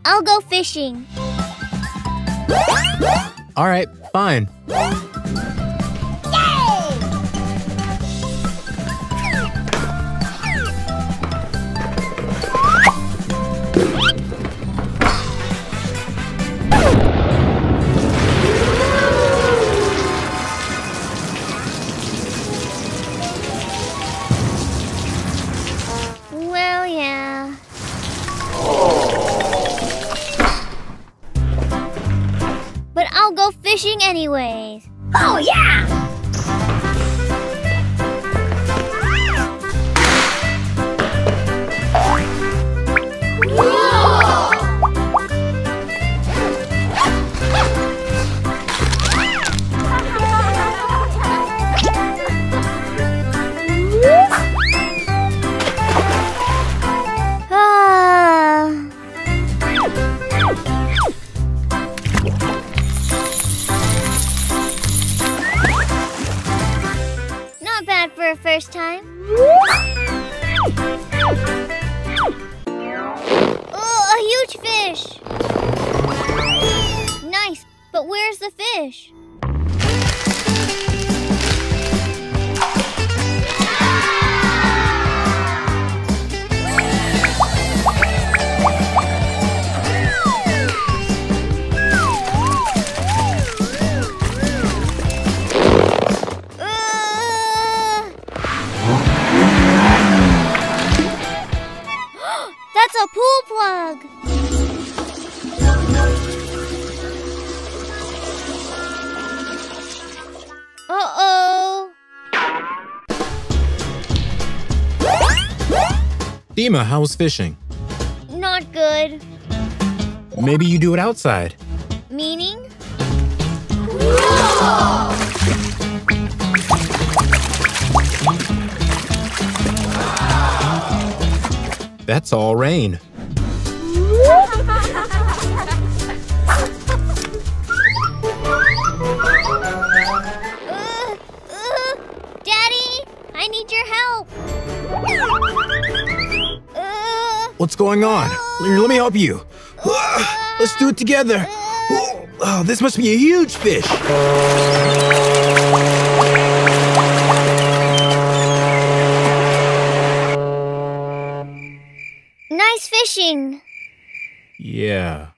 I'll go fishing. All right, fine. Well, yeah. But I'll go fishing anyways. Oh, yeah! Not bad for a first time. Oh, a huge fish! Nice, but where's the fish? That's a pool plug! Uh-oh! Dima, how was fishing? Not good. Maybe you do it outside. Meaning? That's all rain. Daddy, I need your help. What's going on? Let me help you. Let's do it together. Oh, this must be a huge fish. Nice fishing. Yeah.